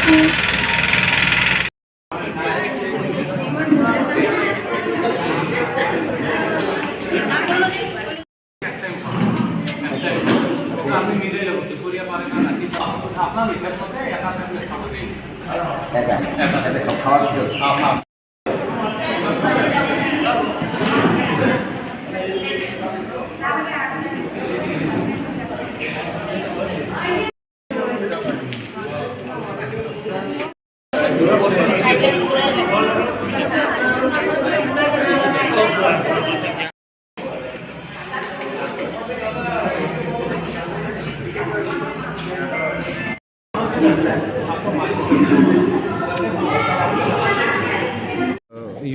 আপনি নিজেই যাবো দুপুৰিয়া পাৰেন না নাকি আপনাৰ হিসাব মতে একা থাকলে খাওয়া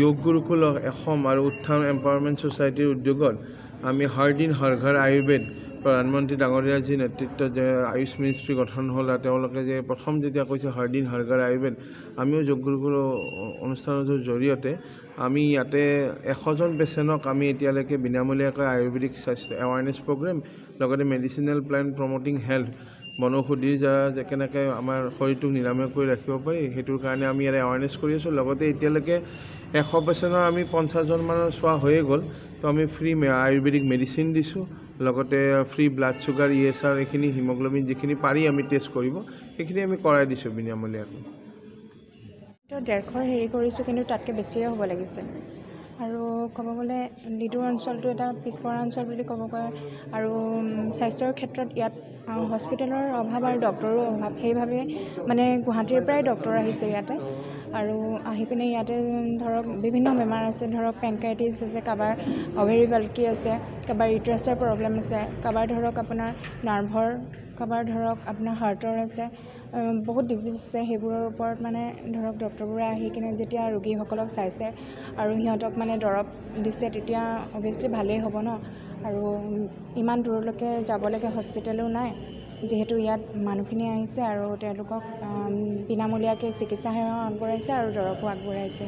যোগ গুৰুকুল অসম আৰু উত্থান এম্পাৱাৰমেণ্ট ছ'চাইটিৰ উদ্যোগত আমি হৰ দিন হৰ ঘৰ আয়ুৰ্বেদ প্ৰধানমন্ত্ৰী ডাঙৰীয়াৰ যি নেতৃত্বত যে আয়ুষ মিনিষ্ট্ৰী গঠন হ'ল আৰু তেওঁলোকে যে প্ৰথম যেতিয়া কৈছে হৰ দিন হৰ ঘৰ আয়ুৰ্বেদ আমিও যোগ গুৰুকুল অনুষ্ঠানৰ জৰিয়তে আমি ইয়াতে 100জন পেচেণ্টক আমি এতিয়ালৈকে বিনামূলীয়াকৈ আয়ুৰ্বেদিক স্বাস্থ্য এৱাৰনেছ প্ৰগ্ৰেম লগতে মেডিচিনেল প্লেন প্ৰমোটিং হেল্থ বনৌষধিৰ দ্বাৰা যে কেনেকৈ আমাৰ শৰীৰটোক নিৰাময় কৰি ৰাখিব পাৰি সেইটোৰ কাৰণে আমি ইয়াতে এৱাৰনেছ কৰি আছোঁ। লগতে এতিয়ালৈকে 100 পেচেণ্টৰ আমি 50জন মানৰ চোৱা হৈয়ে গ'ল। তো আমি ফ্ৰী আয়ুৰ্বেদিক মেডিচিন দিছোঁ, লগতে ফ্ৰী ব্লাড চুগাৰ ESR এইখিনি হিমোগ্ল'বিন যিখিনি পাৰি আমি টেষ্ট কৰিব সেইখিনি আমি কৰাই দিছোঁ বিনামূলীয়াকৈ। 150 হেৰি কৰিছোঁ, কিন্তু তাতকৈ বেছিয়ে হ'ব লাগিছে। আৰু ক'ব গ'লে লিডুৰ অঞ্চলটো এটা পিছপৰা অঞ্চল বুলি ক'ব পাৰে। আৰু স্বাস্থ্যৰ ক্ষেত্ৰত ইয়াত হস্পিটেলৰ অভাৱ আৰু ডক্টৰো অভাৱ, সেইভাৱে মানে গুৱাহাটীৰ পৰাই ডক্টৰ আহিছে ইয়াতে। আৰু আহি পিনে ইয়াতে ধৰক বিভিন্ন বেমাৰ আছে, ধৰক পেংকাইটিছ আছে, কাৰোবাৰ অভেৰী বাল্কি আছে, কাৰোবাৰ ইউট্ৰাছৰ প্ৰব্লেম আছে, কাৰোবাৰ ধৰক আপোনাৰ নাৰ্ভৰ, কাৰোবাৰ ধৰক আপোনাৰ হাৰ্টৰ আছে, বহুত ডিজিজ আছে। সেইবোৰৰ ওপৰত মানে ধৰক ডক্টৰবোৰে আহি কিনে যেতিয়া ৰোগীসকলক চাইছে আৰু সিহঁতক মানে দৰৱ দিছে, তেতিয়া অভিয়াছলি ভালেই হ'ব ন। আৰু ইমান দূৰলৈকে যাবলৈকে হস্পিটেলো নাই, যিহেতু ইয়াত মানুহখিনি আহিছে আৰু তেওঁলোকক বিনামূলীয়াকৈ চিকিৎসা সেৱা আগবঢ়াইছে আৰু দৰৱো আগবঢ়াইছে।